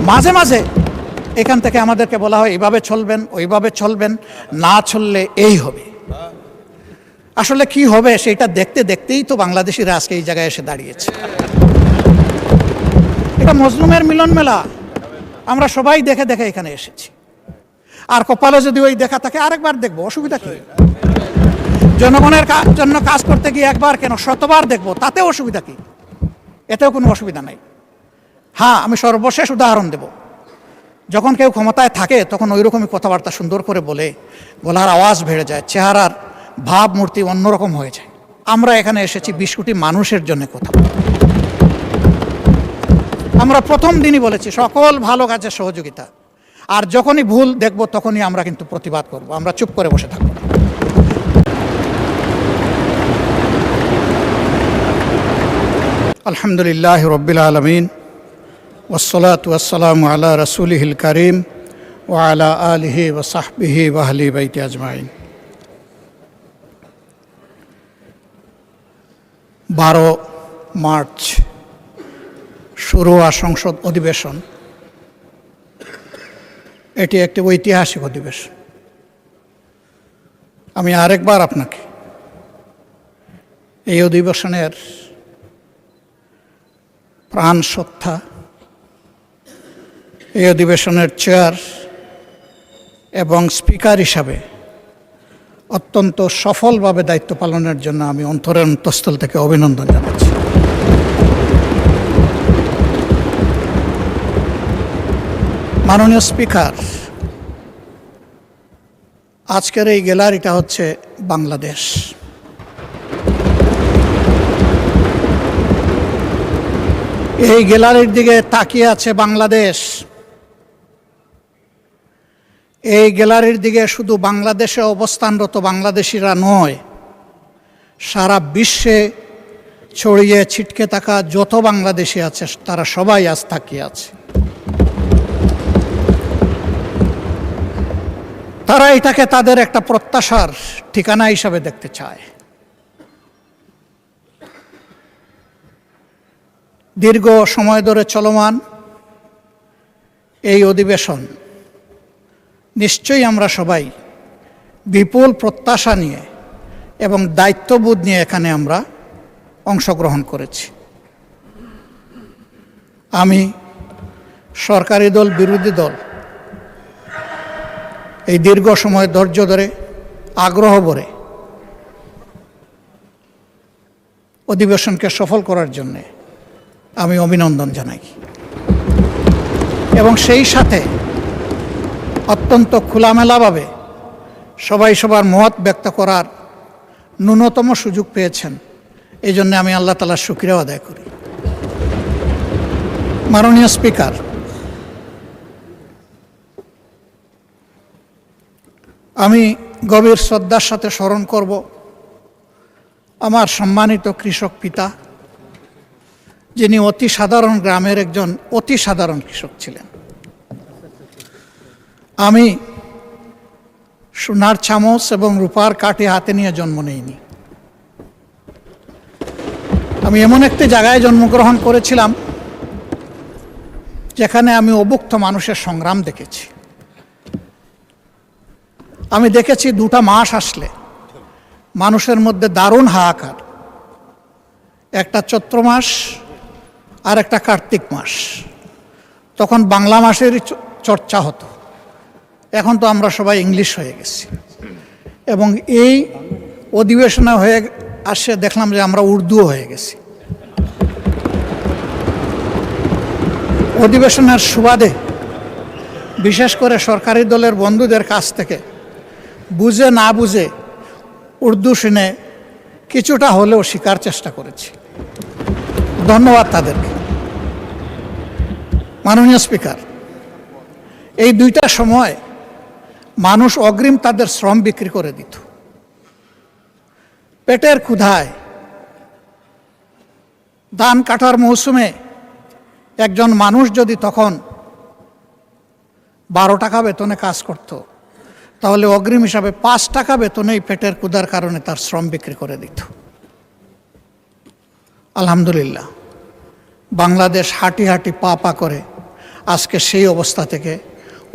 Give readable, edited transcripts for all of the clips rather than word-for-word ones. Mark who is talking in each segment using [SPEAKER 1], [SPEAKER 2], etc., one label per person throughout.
[SPEAKER 1] মাঝে মাঝে এখান থেকে আমাদেরকে বলা হয় এইভাবে চলবেন, ওইভাবে চলবেন, না চললে এই হবে। আসলে কি হবে সেটা দেখতে দেখতেই তো বাংলাদেশিরা আজকে এই জায়গায় এসে দাঁড়িয়েছে। এটা মজলুমের মিলন মেলা, আমরা সবাই দেখে দেখে এখানে এসেছি। আর কপালে যদি ওই দেখা থাকে আরেকবার দেখবো, অসুবিধা কি? জনগণের জন্য কাজ করতে গিয়ে একবার কেন, শতবার দেখবো, তাতে অসুবিধা কি? এতেও কোনো অসুবিধা নাই। হ্যাঁ, আমি সর্বশেষ উদাহরণ দেব। যখন কেউ ক্ষমতায় থাকে তখন ওই রকমই কথাবার্তা সুন্দর করে বলে, গলার আওয়াজ বেড়ে যায়, চেহারার ভাবমূর্তি অন্যরকম হয়ে যায়। আমরা এখানে এসেছি 20 কোটি মানুষের জন্য কথা বলতে। আমরা প্রথম দিনই বলেছি সকল ভালো কাজের সহযোগিতা, আর যখনই ভুল দেখব তখনই আমরা কিন্তু প্রতিবাদ করব, আমরা চুপ করে বসে থাকব না। আলহামদুলিল্লাহ রব্বিল আলামিন, ওয়াসসালাতু ওয়াসসালামু আলা রাসূলিহিল কারীম ওয়া আলা আলিহি ওয়া সাহবিহি ওয়া আহলি বাইতি আজমাইন। 12 মার্চ শুরু হওয়া সংসদ অধিবেশন, এটি একটি ঐতিহাসিক অধিবেশন। আমি আরেকবার আপনাকে এই অধিবেশনের প্রাণ সত্তা, এই অধিবেশনের চেয়ার এবং স্পিকার হিসাবে অত্যন্ত সফলভাবে দায়িত্ব পালনের জন্য আমি অন্তরের অন্তঃস্থল থেকে অভিনন্দন জানাচ্ছি। মাননীয় স্পিকার, আজকের এই গ্যালারিটা হচ্ছে বাংলাদেশ। এই গ্যালারির দিকে তাকিয়ে আছে বাংলাদেশ। এই গ্যালারির দিকে শুধু বাংলাদেশে অবস্থানরত বাংলাদেশিরা নয়, সারা বিশ্বে ছড়িয়ে ছিটকে থাকা যত বাংলাদেশি আছে তারা সবাই আজ তাকিয়ে আছে। তারা এটাকে তাদের একটা প্রত্যাশার ঠিকানা হিসাবে দেখতে চায়। দীর্ঘ সময় ধরে চলমান এই অধিবেশন নিশ্চয়ই আমরা সবাই বিপুল প্রত্যাশা নিয়ে এবং দায়িত্ববোধ নিয়ে এখানে আমরা অংশগ্রহণ করেছি। আমি, সরকারি দল, বিরোধী দল, এই দীর্ঘ সময় ধৈর্য ধরে আগ্রহ ভরে অধিবেশনকে সফল করার জন্যে আমি অভিনন্দন জানাই এবং সেই সাথে অত্যন্ত খোলামেলাভাবে সবাই সবার মত ব্যক্ত করার ন্যূনতম সুযোগ পেয়েছেন, এই জন্য আমি আল্লাহ তাআলার শুকরিয়া আদায় করি। মাননীয় স্পিকার, আমি গভীর শ্রদ্ধার সাথে স্মরণ করব আমার সম্মানিত কৃষক পিতা, যিনি অতি সাধারণ গ্রামের একজন অতি সাধারণ কৃষক ছিলেন। আমি সোনার চামচ এবং রূপার কাঠি হাতে নিয়ে জন্ম নেইনি। আমি এমন একটি জায়গায় জন্মগ্রহণ করেছিলাম যেখানে আমি অভুক্ত মানুষের সংগ্রাম দেখেছি। আমি দেখেছি 2টা মাস আসলে মানুষের মধ্যে দারুণ হাহাকার, একটা চৈত্র মাস আর একটা কার্তিক মাস। তখন বাংলা মাসেরই চর্চা হতো, এখন তো আমরা সবাই ইংলিশ হয়ে গেছি। এবং এই অধিবেশনে হয়ে আসে দেখলাম যে আমরা উর্দুও হয়ে গেছি। অধিবেশনের সুবাদে বিশেষ করে সরকারি দলের বন্ধুদের কাছ থেকে বুঝে না বুঝে উর্দু শুনে কিছুটা হলেও শেখার চেষ্টা করেছি, ধন্যবাদ তাদেরকে। মাননীয় স্পিকার, এই 2টা সময় মানুষ অগ্রিম তাদের শ্রম বিক্রি করে দিত। পেটের ক্ষুধায় ধান কাটার মৌসুমে একজন মানুষ যদি তখন 12 টাকা বেতনে কাজ করত, তাহলে অগ্রিম হিসাবে 5 টাকা বেতনেই পেটের ক্ষুধার কারণে তার শ্রম বিক্রি করে দিত। আলহামদুলিল্লাহ, বাংলাদেশ হাঁটি হাঁটি পা পা করে আজকে সেই অবস্থা থেকে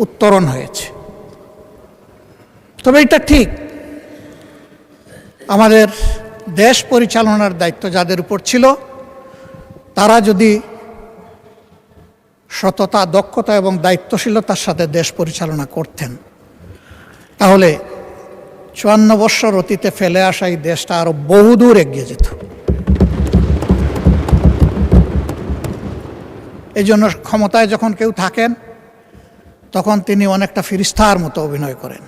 [SPEAKER 1] উত্তরণ হয়েছে। তবে এটা ঠিক, আমাদের দেশ পরিচালনার দায়িত্ব যাদের উপর ছিল তারা যদি সততা, দক্ষতা এবং দায়িত্বশীলতার সাথে দেশ পরিচালনা করতেন, তাহলে 54 বৎসর অতীতে ফেলে আসা এই দেশটা আরো বহুদূর এগিয়ে যেত। এই জন্য ক্ষমতায় যখন কেউ থাকেন তখন তিনি অনেকটা ফিরিস্তার মতো অভিনয় করেন।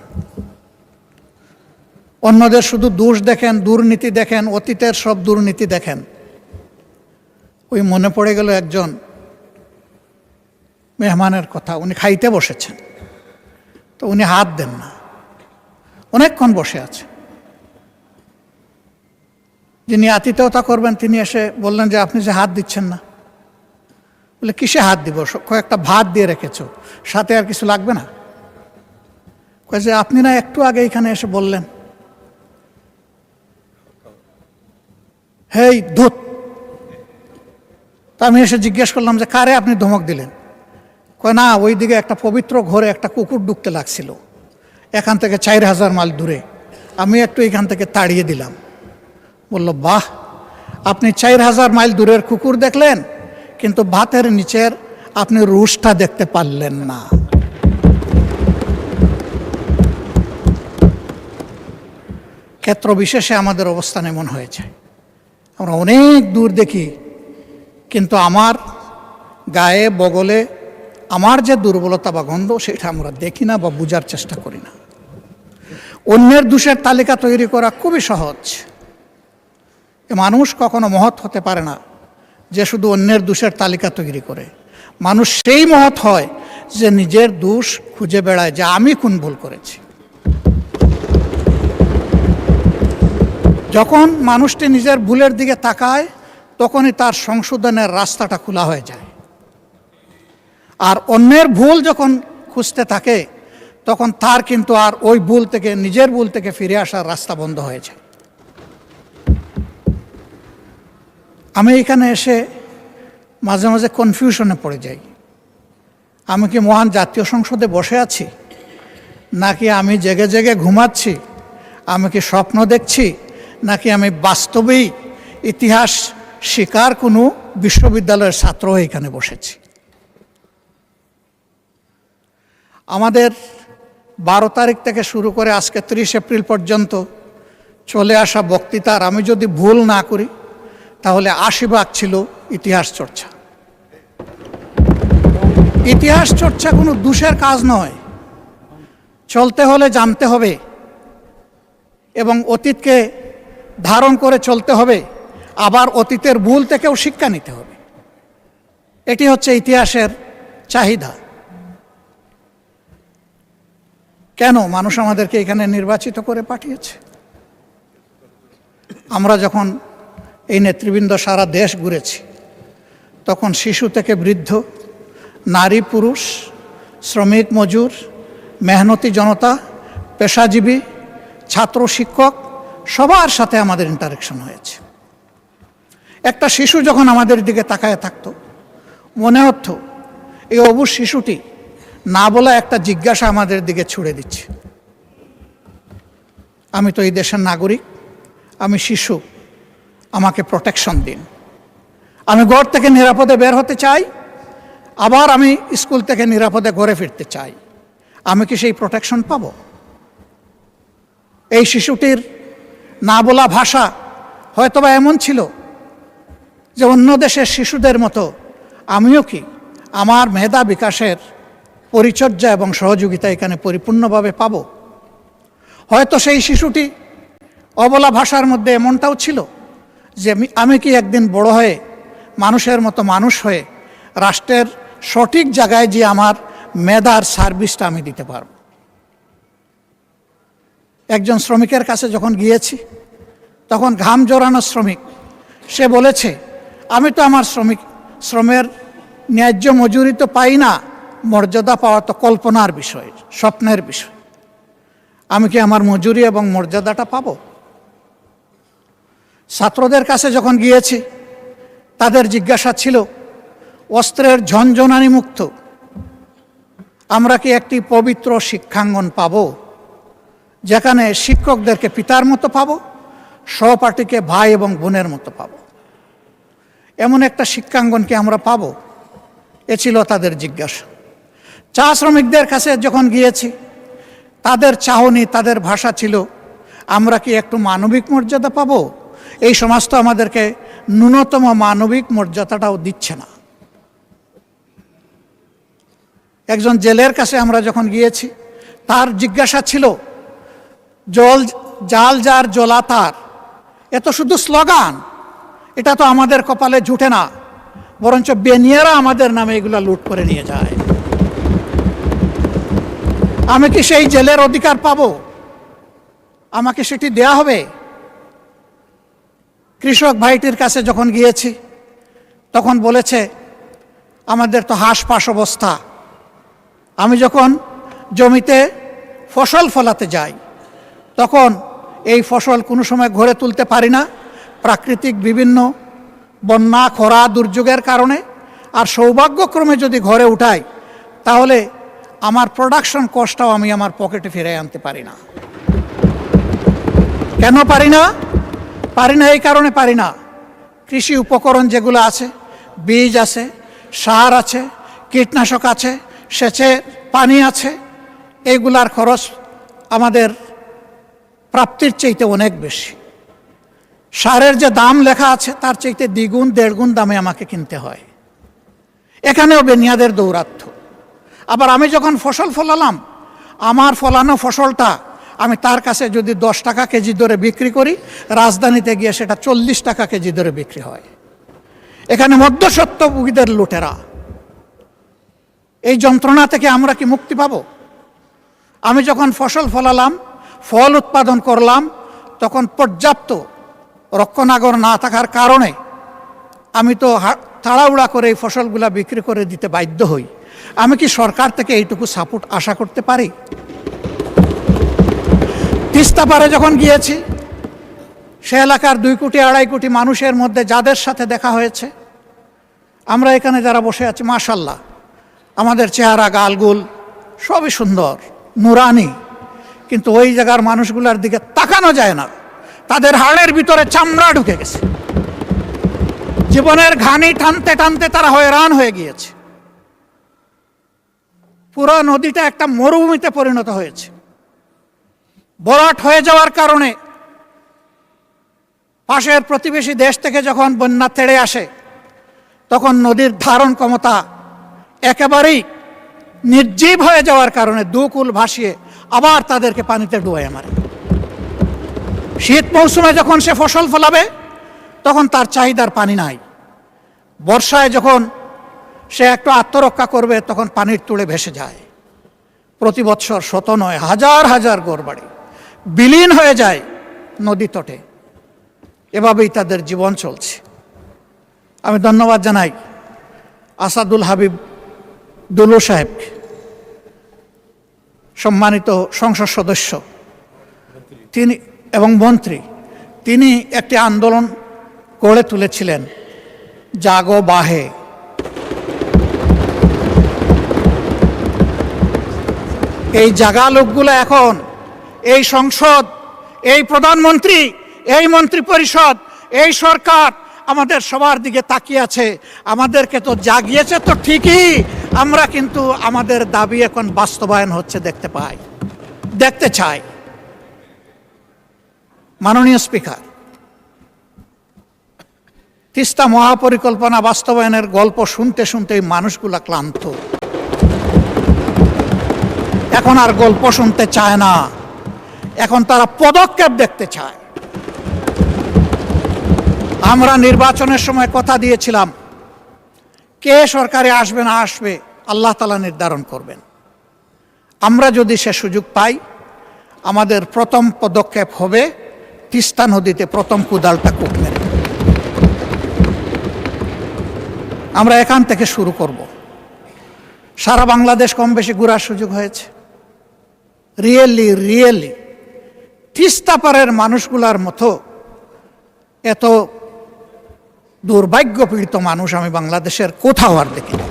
[SPEAKER 1] অন্যদের শুধু দোষ দেখেন, দুর্নীতি দেখেন, অতীতের সব দুর্নীতি দেখেন। ওই মনে পড়ে গেল একজন মেহমানের কথা, উনি খাইতে বসেছেন, তো উনি হাত দেন না, অনেকক্ষণ বসে আছে। যিনি আতিথেয়তা করবেন তিনি এসে বললেন যে আপনি যে হাত দিচ্ছেন না। বলে কিসে হাত দিব, কয়েকটা ভাত দিয়ে রেখেছ, সাথে আর কিছু লাগবে না? কয়ে যে আপনি না একটু আগে এখানে এসে বললেন হেই ধুত। তা আমি এসে জিজ্ঞেস করলাম যে কারে আপনি ধমক দিলেন? কয় না, ওই দিকে একটা পবিত্র ঘরে একটা কুকুর ঢুকতে লাগছিল, এখান থেকে 4000 মাইল দূরে, আমি একটু এখান থেকে তাড়িয়ে দিলাম। বলল বাহ, আপনি 4000 মাইল দূরের কুকুর দেখলেন, কিন্তু ভাতের নিচের আপনি রুশটা দেখতে পারলেন না। ক্ষেত্র বিশেষে আমাদের অবস্থান এমন হয়ে যায়, আমরা অনেক দূর দেখি, কিন্তু আমার গায়ে বগলে আমার যে দুর্বলতা বা গন্ধ সেটা আমরা দেখি না বা বোঝার চেষ্টা করি না। অন্যের দোষের তালিকা তৈরি করা খুবই সহজ। মানুষ কখনো মহৎ হতে পারে না যে শুধু অন্যের দোষের তালিকা তৈরি করে। মানুষ সেই মহৎ হয় যে নিজের দোষ খুঁজে বেড়ায়, যে আমি কোন ভুল করেছি। যখন মানুষটি নিজের ভুলের দিকে তাকায় তখনই তার সংশোধনের রাস্তাটা খোলা হয়ে যায়। আর অন্যের ভুল যখন খুঁজতে থাকে তখন তার কিন্তু আর ওই ভুল থেকে, নিজের ভুল থেকে ফিরে আসার রাস্তা বন্ধ হয়ে যায়। আমি এখানে এসে মাঝে মাঝে কনফিউশনে পড়ে যাই, আমি কি মহান জাতীয় সংসদে বসে আছি, নাকি আমি জেগে জেগে ঘুমাচ্ছি, আমি কি স্বপ্ন দেখছি, নাকি আমি বাস্তবেই ইতিহাস শিকার কোনো বিশ্ববিদ্যালয়ের ছাত্র হয়ে এখানে বসেছি। আমাদের 12 তারিখ থেকে শুরু করে আজকে 30 এপ্রিল পর্যন্ত চলে আসা বক্তৃতার আমি যদি ভুল না করি তাহলে 80 ছিল ইতিহাস চর্চা। ইতিহাস চর্চা কোনো দোষের কাজ নয়, চলতে হলে জানতে হবে এবং অতীতকে ধারণ করে চলতে হবে, আবার অতীতের ভুল থেকেও শিক্ষা নিতে হবে। এটি হচ্ছে ইতিহাসের চাহিদা। কেন মানুষ আমাদেরকে এখানে নির্বাচিত করে পাঠিয়েছে? আমরা যখন এই নেতৃবৃন্দ সারা দেশ ঘুরেছি তখন শিশু থেকে বৃদ্ধ, নারী পুরুষ, শ্রমিক মজুর, মেহনতি জনতা, পেশাজীবী, ছাত্র শিক্ষক সবার সাথে আমাদের ইন্টারেকশন হয়েছে। একটা শিশু যখন আমাদের দিকে তাকায় থাকতো মনে হতো এই অবুঝ শিশুটি না বলা একটা জিজ্ঞাসা আমাদের দিকে ছুড়ে দিচ্ছে, আমি তো এই দেশের নাগরিক, আমি শিশু, আমাকে প্রোটেকশন দিন। আমি ঘর থেকে নিরাপদে বের হতে চাই, আবার আমি স্কুল থেকে নিরাপদে ঘরে ফিরতে চাই, আমি কি সেই প্রোটেকশন পাব? এই শিশুটির না বলা ভাষা হয়তোবা এমন ছিল যে অন্য দেশের শিশুদের মতো আমিও কি আমার মেধা বিকাশের পরিচর্যা এবং সহযোগিতা এখানে পরিপূর্ণভাবে পাব? হয়তো সেই শিশুটি অবলা ভাষার মধ্যে এমনটাও ছিল যে আমি কি একদিন বড় হয়ে মানুষের মতো মানুষ হয়ে রাষ্ট্রের সঠিক জায়গায় যে আমার মেধার সার্ভিসটা আমি দিতে পারব। একজন শ্রমিকের কাছে যখন গিয়েছি তখন ঘাম জড়ানো শ্রমিক, সে বলেছে আমি তো আমার শ্রমের ন্যায্য মজুরি তো পাই না, মর্যাদা পাওয়া তো কল্পনার বিষয়, স্বপ্নের বিষয়, আমি কি আমার মজুরি এবং মর্যাদাটা পাব? ছাত্রদের কাছে যখন গিয়েছি তাদের জিজ্ঞাসা ছিল অস্ত্রের ঝনঝনানি মুক্ত আমরা কি একটি পবিত্র শিক্ষাঙ্গন পাব, যেখানে শিক্ষকদেরকে পিতার মতো পাব, সহপাঠীকে ভাই এবং বোনের মতো পাব? এমন একটা শিক্ষাঙ্গন কি আমরা পাব? এ ছিল তাদের জিজ্ঞাসা। চা শ্রমিকদের কাছে যখন গিয়েছি, তাদের চাহনি, তাদের ভাষা ছিল, আমরা কি একটু মানবিক মর্যাদা পাব? এই সমাজ তো আমাদেরকে ন্যূনতম মানবিক মর্যাদাটাও দিচ্ছে না। একজন জেলের কাছে আমরা যখন গিয়েছি, তার জিজ্ঞাসা ছিল, জাল যার জ্বলা তার, এ তো শুধু স্লোগান, এটা তো আমাদের কপালে জুটে না, বরঞ্চ বেনিয়ারা আমাদের নামে এগুলা লুট করে নিয়ে যায়। আমি কি সেই জেলের অধিকার পাব? আমাকে সেটি দেয়া হবে? কৃষক ভাইটির কাছে যখন গিয়েছি, তখন বলেছে, আমাদের তো হাঁসফাঁস অবস্থা। আমি যখন জমিতে ফসল ফলাতে যাই, তখন এই ফসল কোনো সময় ঘরে তুলতে পারি না, প্রাকৃতিক বিভিন্ন বন্যা, খরা, দুর্যোগের কারণে। আর সৌভাগ্যক্রমে যদি ঘরে উঠাই, তাহলে আমার প্রোডাকশন কস্টটাও আমি আমার পকেটে ফিরে আনতে পারি না। কেন পারি না? এই কারণে পারি না, কৃষি উপকরণ যেগুলো আছে, বীজ আছে, সার আছে, কীটনাশক আছে, সেচের পানি আছে, এইগুলার খরচ আমাদের প্রাপ্তির চাইতে অনেক বেশি। সারের যে দাম লেখা আছে, তার চাইতে দ্বিগুণ দেড়গুণ দামে আমাকে কিনতে হয়। এখানেও বেনিয়াদের দৌরাত্ম্য। আবার আমি যখন ফসল ফলালাম, আমার ফলানো ফসলটা আমি তার কাছে যদি 10 টাকা কেজি দরে বিক্রি করি, রাজধানীতে গিয়ে সেটা 40 টাকা কেজি দরে বিক্রি হয়। এখানে মধ্যস্বত্বভোগীদের লুটেরা। এই যন্ত্রণা থেকে আমরা কি মুক্তি পাব? আমি যখন ফসল ফলালাম, ফল উৎপাদন করলাম, তখন পর্যাপ্ত রক্ষণাগর না থাকার কারণে আমি তো তাড়াহুড়া করে এই ফসলগুলা বিক্রি করে দিতে বাধ্য হই। আমি কি সরকার থেকে এইটুকু সাপোর্ট আশা করতে পারি? তিস্তা পারে যখন গিয়েছি, সে এলাকার 2 কোটি 2.5 কোটি মানুষের মধ্যে যাদের সাথে দেখা হয়েছে, আমরা এখানে যারা বসে আছি, মাশাল্লাহ, আমাদের চেহারা, গালগুল সবই সুন্দর, নুরানি, কিন্তু ওই জায়গার মানুষগুলোর দিকে তাকানো যায় না। তাদের হাড়ের ভিতরে চামড়া ঢুকে গেছে। জীবনের ঘানি টানতে টানতে তারা হয়রান হয়ে গিয়েছে। পুরো নদীটা একটা মরুভূমিতে পরিণত হয়েছে। ভরাট হয়ে যাওয়ার কারণে পাশের প্রতিবেশী দেশ থেকে যখন বন্যা তেড়ে আসে, তখন নদীর ধারণ ক্ষমতা একেবারেই নির্জীব হয়ে যাওয়ার কারণে 2 কূল ভাসিয়ে আবার তাদেরকে পানিতে ডুবাইয়ে মারে। শীত মৌসুমে যখন সে ফসল ফলাবে, তখন তার চাহিদার পানি নাই। বর্ষায় যখন সে একটু আত্মরক্ষা করবে, তখন পানির তুড়ে ভেসে যায়। প্রতি বৎসর শত নয়, হাজার হাজার ঘরবাড়ি বিলীন হয়ে যায় নদী তটে। এভাবেই তাদের জীবন চলছে। আমি ধন্যবাদ জানাই আসাদুল হাবিব দুলু সাহেবকে, সম্মানিত সংসদ সদস্য তিনি এবং মন্ত্রী। তিনি একটি আন্দোলন গড়ে তুলেছিলেন, জাগো বাহে। এই জাগা লোকগুলো এখন এই সংসদ, এই প্রধানমন্ত্রী, এই মন্ত্রী পরিষদ, এই সরকার আমাদের সবার দিকে তাকিয়ে আছে। আমাদেরকে তো জাগিয়েছে তো ঠিকই, আমরা কিন্তু আমাদের দাবি এখন বাস্তবায়ন হচ্ছে দেখতে চাই। মাননীয় স্পিকার, তিস্তা মহাপরিকল্পনা বাস্তবায়নের গল্প শুনতে শুনতে মানুষগুলা ক্লান্ত। এখন আর গল্প শুনতে চায় না, এখন তারা পদক্ষেপ দেখতে চায়। আমরা নির্বাচনের সময় কথা দিয়েছিলাম, কে সরকারে আসবে না আসবে আল্লাহ তাআলা নির্ধারণ করবেন। আমরা যদি সে সুযোগ পাই, আমাদের প্রথম পদক্ষেপ হবে তিস্তা নদীতে প্রথম কুদালটা কূপ মেরে। আমরা এখান থেকে শুরু করব। সারা বাংলাদেশ কম বেশি ঘোরার সুযোগ হয়েছে। রিয়েলি তিস্তা পারের মানুষগুলার মতো এত দুর্ভাগ্যপীড়িত মানুষ আমি বাংলাদেশের কোথাও আর দেখিনি।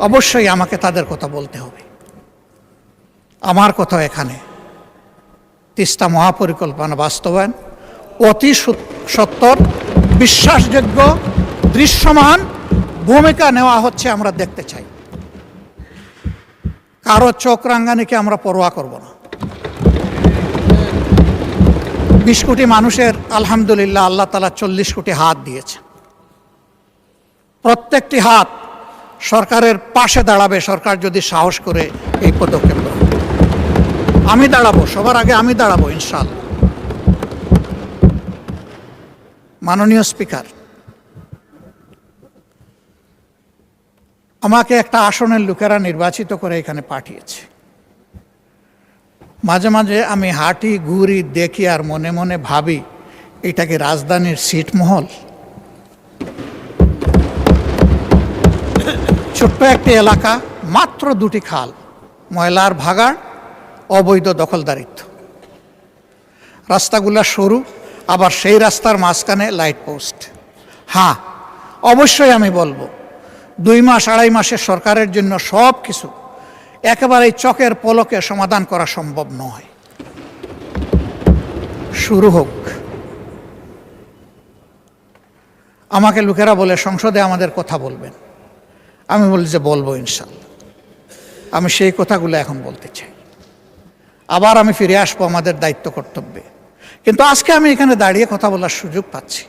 [SPEAKER 1] অবশ্যই আমাকে তাদের কথা বলতে হবে। আমার কথা এখানে তিস্তা মহাপরিকল্পনা বাস্তবায়ন অতি সত্বর, বিশ্বাসযোগ্য, দৃশ্যমান ভূমিকা নেওয়া হচ্ছে, আমরা দেখতে চাই। কারো চোখ রাঙ্গানিকে আমরা পরোয়া করব না। 20 কোটি মানুষের আলহামদুলিল্লাহ আল্লাহ তাআলা 40 কোটি হাত দিয়েছে। প্রত্যেকটি হাত সরকারের পাশে দাঁড়াবে, সরকার যদি সাহস করে এই পদক্ষেপ নেয়। আমি দাঁড়াবো, সবার আগে আমি দাঁড়াবো ইনশাআল্লাহ। মাননীয় স্পিকার, আমাকে একটা আসনের লোকেরা নির্বাচিত করে এখানে পাঠিয়েছে। মাঝে মাঝে আমি হাঁটি ঘুরি দেখি আর মনে মনে ভাবি, এটা কি রাজধানীর ছিটমহল? ছোট্ট একটি এলাকা, মাত্র 2টি খাল, ময়লার ভাগাড়, অবৈধ দখলদারিত্ব, রাস্তাগুলা সরু, আবার সেই রাস্তার মাঝখানে লাইট পোস্ট। হ্যাঁ, অবশ্যই আমি বলবো 2 মাস 2.5 মাসের সরকারের জন্য সব কিছু একেবারে চকের পলকে সমাধান করা সম্ভব নয়। শুরু হোক। আমাকে লোকেরা বলে সংসদে আমাদের কথা বলবেন, আমি বলি যে বলবো ইনশাআল্লাহ। আমি সেই কথাগুলো এখন বলতে চাই। আবার আমি ফিরে আসবো আমাদের দায়িত্ব কর্তব্যে। কিন্তু আজকে আমি এখানে দাঁড়িয়ে কথা বলার সুযোগ পাচ্ছি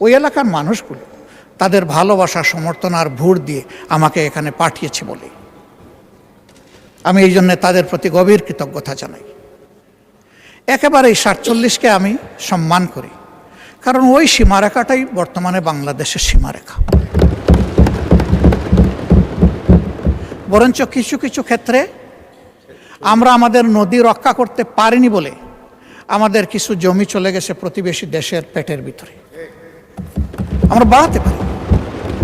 [SPEAKER 1] ওই এলাকার মানুষগুলো তাদের ভালোবাসা, সমর্থন আর ভোট দিয়ে আমাকে এখানে পাঠিয়েছে বলে আমি এই জন্য তাদের প্রতি গভীর কৃতজ্ঞতা জানাই। একেবারেই 47কে আমি সম্মান করি, কারণ ওই সীমারেখাটাই বর্তমানে বাংলাদেশের সীমারেখা। বরঞ্চ কিছু কিছু ক্ষেত্রে আমরা আমাদের নদী রক্ষা করতে পারিনি বলে আমাদের কিছু জমি চলে গেছে প্রতিবেশী দেশের পেটের ভিতরে। আমরা বাড়াতে পারি,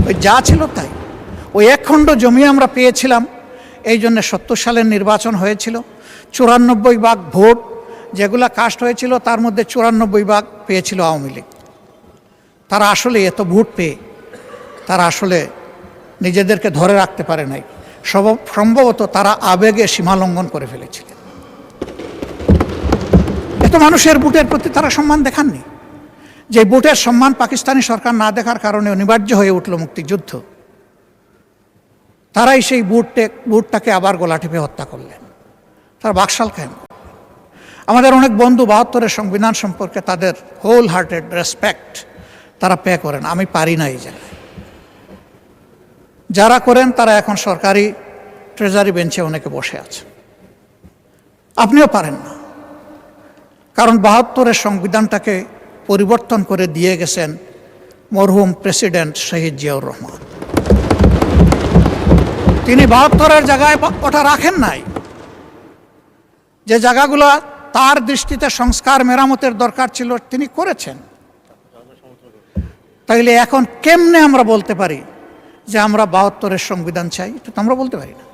[SPEAKER 1] ওই যা ছিল তাই। ওই 1 খণ্ড জমি আমরা পেয়েছিলাম, এই জন্য 70 সালের নির্বাচন হয়েছিল। 94 ভাগ ভোট যেগুলা কাস্ট হয়েছিল তার মধ্যে 94 ভাগ পেয়েছিল আওয়ামী লীগ। তারা আসলে এত ভোট পেয়ে তারা আসলে নিজেদেরকে ধরে রাখতে পারে নাই। সম্ভবত তারা আবেগে সীমালঙ্ঘন করে ফেলেছিলেন। এত মানুষের ভোটের প্রতি তারা সম্মান দেখাননি। যে ভোটের সম্মান পাকিস্তানি সরকার না দেখার কারণে অনিবার্য হয়ে উঠল মুক্তিযুদ্ধ, তারাই সেই ভোটটাকে আবার গলা টিপে হত্যা করলেন। তারা বাকশাল কায়েম করলেন। আমাদের অনেক বন্ধু 72-এর সংবিধান সম্পর্কে তাদের হোল হার্টেড রেসপেক্ট তারা পে করেন, আমি পারি না এই জায়গায়। যারা করেন তারা এখন সরকারি ট্রেজারি বেঞ্চে অনেকে বসে আছে। আপনিও পারেন না, কারণ 72-এর সংবিধানটাকে পরিবর্তন করে দিয়ে গেছেন মরহুম প্রেসিডেন্ট শহীদ জিয়াউর রহমান। তিনি 72-এর জায়গায় ওটা রাখেন নাই। যে জায়গাগুলো তার দৃষ্টিতে সংস্কার মেরামতের দরকার ছিল তিনি করেছেন। তাইলে এখন কেমনে আমরা বলতে পারি যে আমরা 72-এর সংবিধান চাই? এটা তো আমরা বলতে পারি না।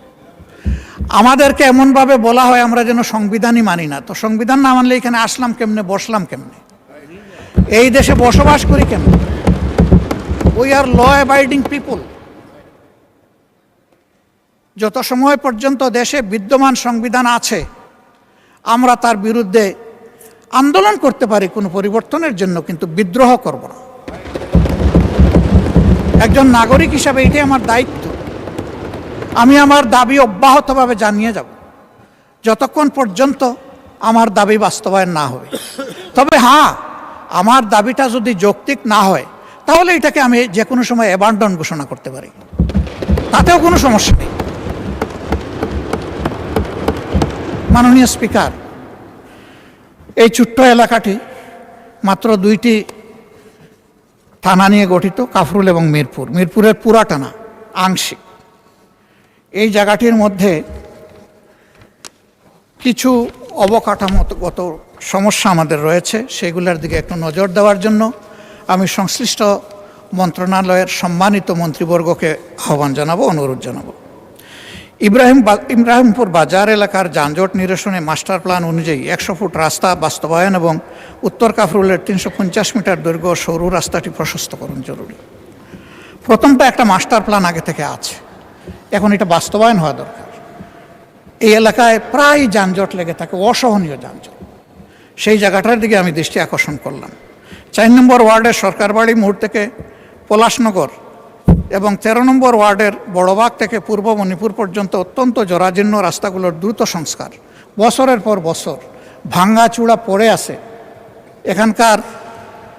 [SPEAKER 1] আমাদেরকে এমনভাবে বলা হয় আমরা যেন সংবিধানই মানি না। তো সংবিধান না মানলে এখানে আসলাম কেমনে, বসলাম কেমনে, এই দেশে বসবাস করি কেমনে? We are law abiding people. যত সময় পর্যন্ত দেশে বিদ্যমান সংবিধান আছে আমরা তার বিরুদ্ধে আন্দোলন করতে পারি কোনো পরিবর্তনের জন্য, কিন্তু বিদ্রোহ করব না। একজন নাগরিক হিসাবে এটাই আমার দায়িত্ব। আমি আমার দাবি অব্যাহতভাবে জানিয়ে যাব যতক্ষণ পর্যন্ত আমার দাবি বাস্তবায়ন না হবে। তবে হ্যাঁ, আমার দাবিটা যদি যৌক্তিক না হয় তাহলে এটাকে আমি যে কোনো সময় অ্যাবান্ডন ঘোষণা করতে পারি, তাতেও কোনো সমস্যা নেই। মাননীয় স্পিকার, এই ছোট্ট এলাকাটি মাত্র 2টি থানা নিয়ে গঠিত, কাফরুল এবং মিরপুর। মিরপুরের পুরা টানা আংশিক। এই জায়গাটির মধ্যে কিছু অবকাঠামোগত সমস্যা আমাদের রয়েছে, সেগুলোর দিকে একটু নজর দেওয়ার জন্য আমি সংশ্লিষ্ট মন্ত্রণালয়ের সম্মানিত মন্ত্রীবর্গকে আহ্বান জানাবো, অনুরোধ জানাবো। ইব্রাহিমপুর বাজার এলাকার যানজট নিরসনে মাস্টার প্ল্যান অনুযায়ী 100 ফুট রাস্তা বাস্তবায়ন এবং উত্তর কাফরুলের 350 মিটার দৈর্ঘ্য সরু রাস্তাটি প্রশস্তকরণ জরুরি। প্রথমটা একটা মাস্টার প্ল্যান আগে থেকে আছে, এখন এটা বাস্তবায়ন হওয়া দরকার। এই এলাকায় প্রায় যানজট লেগে থাকে, অসহনীয় যানজট। সেই জায়গাটার দিকে আমি দৃষ্টি আকর্ষণ করলাম। 4 নম্বর ওয়ার্ডের সরকারবাড়ি মোড় থেকে পলাশনগর এবং 13 নম্বর ওয়ার্ডের বড়বাগ থেকে পূর্ব মণিপুর পর্যন্ত অত্যন্ত জরাজীর্ণ রাস্তাগুলোর দ্রুত সংস্কার। বছরের পর বছর ভাঙ্গাচূড়া পড়ে আছে। এখানকার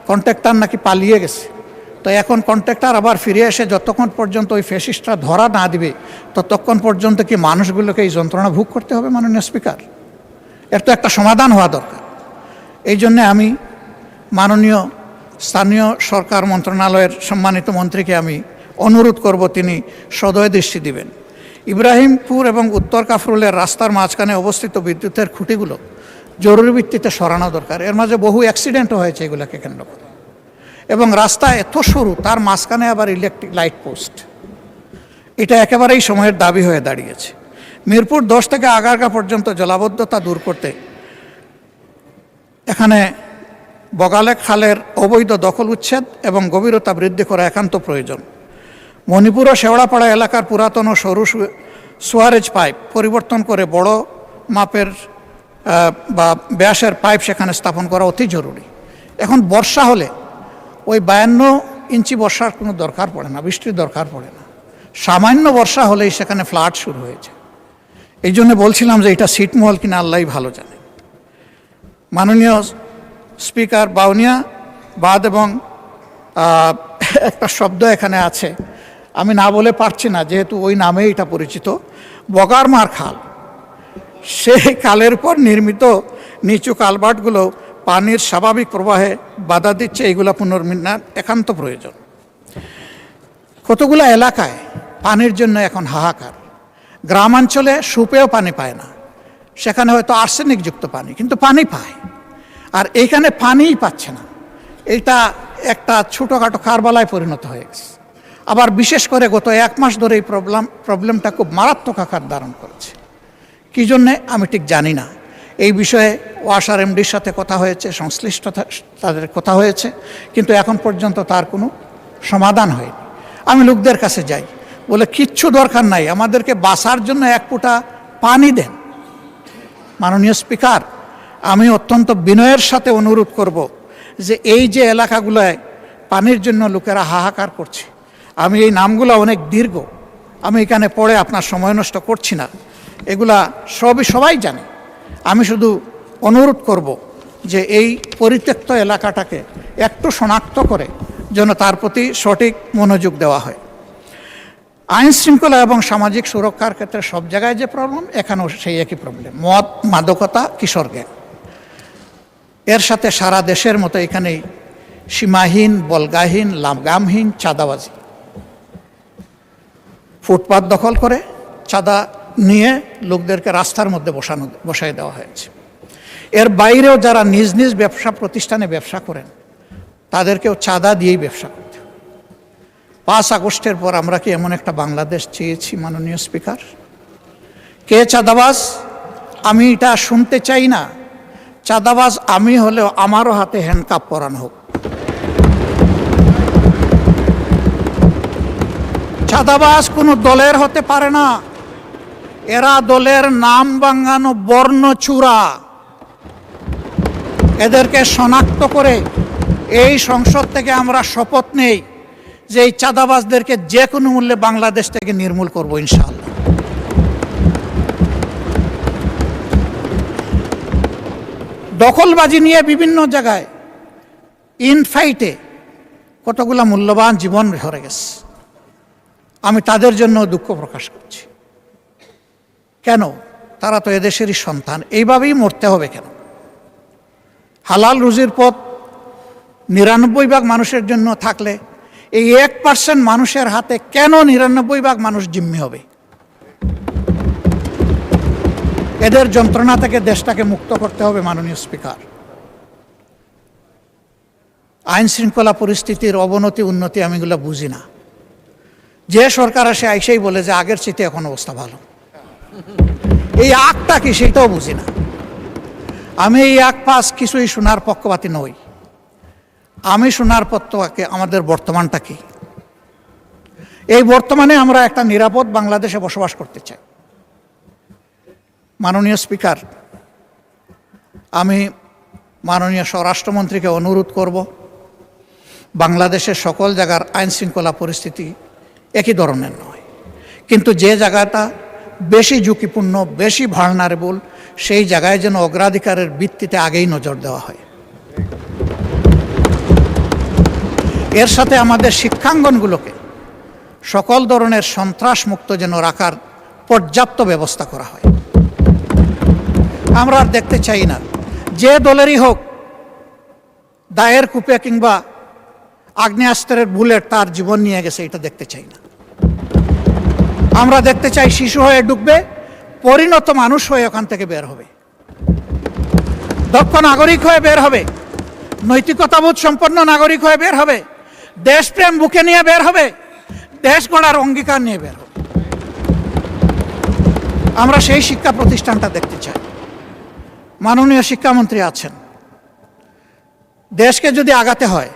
[SPEAKER 1] কন্ট্রাক্টর নাকি পালিয়ে গেছে, তো এখন কন্ট্রাক্টর আবার ফিরে এসে যতক্ষণ পর্যন্ত ওই ফ্যাসিস্টরা ধরা না দিবে ততক্ষণ পর্যন্ত কি মানুষগুলোকে এই যন্ত্রণা ভোগ করতে হবে? মাননীয় স্পিকার, এর তো একটা সমাধান হওয়া দরকার। এই জন্যে আমি মাননীয় স্থানীয় সরকার মন্ত্রণালয়ের সম্মানিত মন্ত্রীকে আমি অনুরোধ করব তিনি সদয় দৃষ্টি দিবেন। ইব্রাহিমপুর এবং উত্তর কাফরুলের রাস্তার মাঝখানে অবস্থিত বিদ্যুতের খুঁটিগুলো জরুরি ভিত্তিতে সরানো দরকার। এর মাঝে বহু অ্যাক্সিডেন্টও হয়েছে এগুলোকে কেন্দ্র করে। এবং রাস্তা এত সরু, তার মাঝখানে আবার ইলেকট্রিক লাইট পোস্ট, এটা একেবারেই সময়ের দাবি হয়ে দাঁড়িয়েছে। মিরপুর 10 থেকে আগারগা পর্যন্ত জলাবদ্ধতা দূর করতে এখানে বগালে খালের অবৈধ দখল উচ্ছেদ এবং গভীরতা বৃদ্ধি করা একান্ত প্রয়োজন। মণিপুর ও শেওড়াপাড়া এলাকার পুরাতন ও সরু সুয়ারেজ পাইপ পরিবর্তন করে বড় মাপের বা ব্যাসের পাইপ সেখানে স্থাপন করা অতি জরুরি। এখন বর্ষা হলে ওই 52 ইঞ্চি বর্ষার কোনো দরকার পড়ে না, বৃষ্টির দরকার পড়ে না। সামান্য বর্ষা হলেই সেখানে ফ্লাড শুরু হয়েছে। এই জন্য বলছিলাম যে এটা ছিটমহল কিনা আল্লাহই ভালো জানে। মাননীয় স্পিকার, বাউনিয়া বাঁধ এবং একটা শব্দ এখানে আছে, আমি না বলে পারছি না যেহেতু ওই নামেই এটা পরিচিত, বগারমার খাল। সেই খালের পর নির্মিত নিচু কালভার্টগুলো পানির স্বাভাবিক প্রবাহে বাধা দিচ্ছে। এইগুলো পুনর্নির্মাণ একান্ত প্রয়োজন। কতগুলো এলাকায় পানির জন্য এখন হাহাকার। গ্রামাঞ্চলে সুপেয় পানি পায় না, সেখানে হয়তো আর্সেনিকযুক্ত পানি, কিন্তু পানি পায়। আর এইখানে পানিই পাচ্ছে না। এইটা একটা ছোটোখাটো কারবালায় পরিণত হয়ে গেছে। আবার বিশেষ করে গত 1 মাস ধরে এই প্রবলেমটা খুব মারাত্মক আকার ধারণ করেছে। কী জন্যে আমি ঠিক জানি না। এই বিষয়ে ওয়াসার এমডির সাথে কথা হয়েছে, সংশ্লিষ্ট তাদের কথা হয়েছে, কিন্তু এখন পর্যন্ত তার কোনো সমাধান হয়নি। আমি লোকদের কাছে যাই, বলে কিচ্ছু দরকার নাই, আমাদেরকে বাঁচার জন্য 1 ফোঁটা পানি দেন। মাননীয় স্পিকার, আমি অত্যন্ত বিনয়ের সাথে অনুরোধ করব যে এই যে এলাকাগুলোয় পানির জন্য লোকেরা হাহাকার করছে, আমি এই নামগুলো অনেক দীর্ঘ, আমি এখানে পড়ে আপনার সময় নষ্ট করছি না, এগুলা সবাই জানে। আমি শুধু অনুরোধ করব যে এই পরিত্যক্ত এলাকাটাকে একটু শনাক্ত করে যেন তার প্রতি সঠিক মনোযোগ দেওয়া হয়। আইন শৃঙ্খলা এবং সামাজিক সুরক্ষার ক্ষেত্রে সব জায়গায় যে প্রবলেম, এখানেও সেই একই প্রবলেম, মদ, মাদকতা, কিশোর গ্যাং। এর সাথে সারা দেশের মতো এখানেই সীমাহীন, বলগাহীন, লাগামহীন চাঁদাবাজি। ফুটপাত দখল করে চাঁদা নিয়ে লোকদেরকে রাস্তার মধ্যে বসায় দেওয়া হয়েছে। এর বাইরেও যারা নিজ নিজ ব্যবসা প্রতিষ্ঠানে ব্যবসা করেন তাদেরকেও চাঁদা দিয়েই ব্যবসা করতে। 5 আগস্টের পর আমরা কি এমন একটা বাংলাদেশ চেয়েছি? মাননীয় স্পিকার, কে চাঁদাবাজ আমি এটা শুনতে চাই না। চাঁদাবাজ আমি হলেও আমারও হাতে হ্যান্ডকাপ পরানো হোক। চাঁদাবাজ কোনো দলের হতে পারে না, এরা দলের নাম ভাঙানো বর্ণচূড়া। এদেরকে শনাক্ত করে এই সংসদ থেকে আমরা শপথ নেই যে এই চাঁদাবাজদেরকে যে কোনো মূল্যে বাংলাদেশ থেকে নির্মূল করব ইনশাআল্লাহ। দখলবাজি নিয়ে বিভিন্ন জায়গায় ইনফাইটে কতগুলো মূল্যবান জীবন ঝরে গেছে। আমি তাদের জন্য দুঃখ প্রকাশ করছি। কেন? তারা তো এদেশেরই সন্তান, এইভাবেই মরতে হবে কেন? হালাল রুজির পথ 99% মানুষের জন্য থাকলে এই 1% মানুষের হাতে কেন 99% মানুষ জিম্মি হবে? এদের যন্ত্রণা থেকে দেশটাকে মুক্ত করতে হবে। মাননীয় স্পিকার, আইন শৃঙ্খলা পরিস্থিতির অবনতি উন্নতি আমি এগুলো বুঝি না। যে সরকার আসে আইসেই বলে যে আগের চেয়ে এখন অবস্থা ভালো। এই আগটা কি সেটাও বুঝি না। আমি এই আগ পাশ কিছুই শোনার পক্ষপাতী নই। আমি শোনার পক্ষে আমাদের বর্তমানটা কি। এই বর্তমানে আমরা একটা নিরাপদ বাংলাদেশে বসবাস করতে চাই। মাননীয় স্পিকার, আমি মাননীয় স্বরাষ্ট্রমন্ত্রীকে অনুরোধ করব, বাংলাদেশের সকল জায়গার আইন শৃঙ্খলা পরিস্থিতি একই ধরনের নয়, কিন্তু যে জায়গাটা বেশি ঝুঁকিপূর্ণ, বেশি ভালনারেবল, সেই জায়গায় যেন অগ্রাধিকারের ভিত্তিতে আগেই নজর দেওয়া হয়। এর সাথে আমাদের শিক্ষাঙ্গনগুলোকে সকল ধরনের সন্ত্রাস মুক্ত যেন রাখার পর্যাপ্ত ব্যবস্থা করা হয়। আমরা আর দেখতে চাই না যে দলেরই হোক দায়ের কূপে কিংবা আগ্নেয়াস্ত্রের বুলেট তার জীবন নিয়ে গেছে, এটা দেখতে চাই না। আমরা দেখতে চাই শিশু হয়ে ঢুকবে, পরিণত মানুষ হয়ে ওখান থেকে বের হবে, দক্ষ নাগরিক হয়ে বের হবে, নৈতিকতাবোধ সম্পন্ন নাগরিক হয়ে বের হবে, দেশপ্রেম বুকে নিয়ে বের হবে, দেশ গড়ার অঙ্গীকার নিয়ে বের হবে। আমরা সেই শিক্ষা প্রতিষ্ঠানটা দেখতে চাই। মাননীয় শিক্ষামন্ত্রী আছেন, দেশকে যদি আগাতে হয়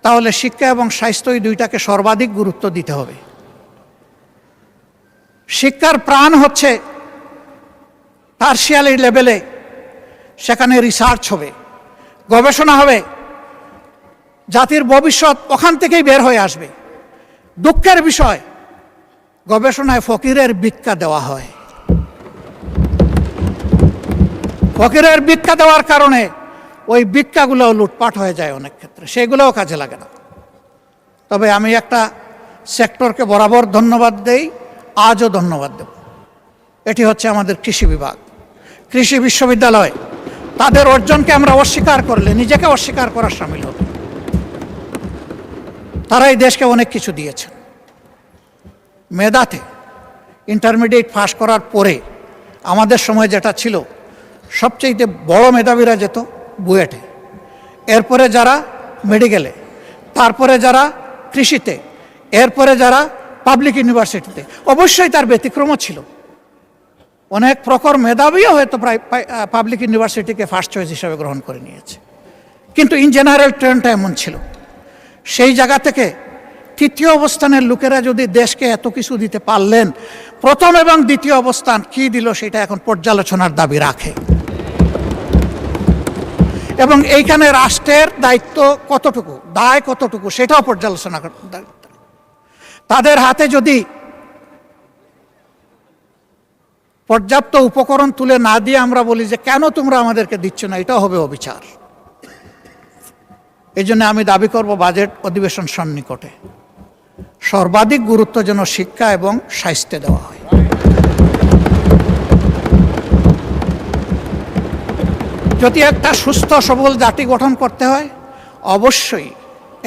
[SPEAKER 1] তাহলে শিক্ষা এবং স্বাস্থ্য এই দুইটাকে সর্বাধিক গুরুত্ব দিতে হবে। শিক্ষার প্রাণ হচ্ছে টারশিয়ারি লেভেলে, সেখানে রিসার্চ হবে, গবেষণা হবে, জাতির ভবিষ্যৎ ওখান থেকেই বের হয়ে আসবে। দুঃখের বিষয়, গবেষণায় ফকিরের ভিক্ষা দেওয়া হয়। ফকিরের ভিক্ষা দেওয়ার কারণে ওই ভিক্ষাগুলো লুটপাট হয়ে যায় অনেক ক্ষেত্রে, সেগুলোও কাজে লাগে না। তবে আমি একটা সেক্টরকে বরাবর ধন্যবাদ দেই, আজও ধন্যবাদ দেব। এটি হচ্ছে আমাদের কৃষি বিভাগ, কৃষি বিশ্ববিদ্যালয়। তাদের অর্জনকে আমরা অস্বীকার করলে নিজেকে অস্বীকার করার সামিল হবে। তারা এই দেশকে অনেক কিছু দিয়েছেন। মেধাতে ইন্টারমিডিয়েট পাস করার পরে আমাদের সময় যেটা ছিল, সবচেয়ে বড় মেধাবীরা যেত বুয়েটে, এরপরে যারা মেডিকেলে, তারপরে যারা কৃষিতে, এরপরে যারা পাবলিক ইউনিভার্সিটিতে। অবশ্যই তার ব্যতিক্রমও ছিল, অনেক প্রখর মেধাবীও হয়তো প্রায় পাবলিক ইউনিভার্সিটিকে ফার্স্ট চয়েস হিসাবে গ্রহণ করে নিয়েছে, কিন্তু ইন জেনারেল ট্রেন্ডটা এমন ছিল। সেই জায়গা থেকে তৃতীয় অবস্থানের লোকেরা যদি দেশকে এত কিছু দিতে পারলেন, প্রথম এবং দ্বিতীয় অবস্থান কি দিল সেটা এখন পর্যালোচনার দাবি রাখে। এবং এইখানে রাষ্ট্রের দায়িত্ব কতটুকু, দায় কতটুকু, সেটাও পর্যালোচনা করতে। তাদের হাতে যদি পর্যাপ্ত উপকরণ তুলে না দিয়ে আমরা বলি যে কেন তোমরা আমাদেরকে দিচ্ছ না, এটাও হবে অবিচার। এই জন্য আমি দাবি করব, বাজেট অধিবেশন সন্নিকটে সর্বাধিক গুরুত্ব যেন শিক্ষা এবং স্বাস্থ্যে দেওয়া হয়। যদি একটা সুস্থ সবল জাতি গঠন করতে হয়, অবশ্যই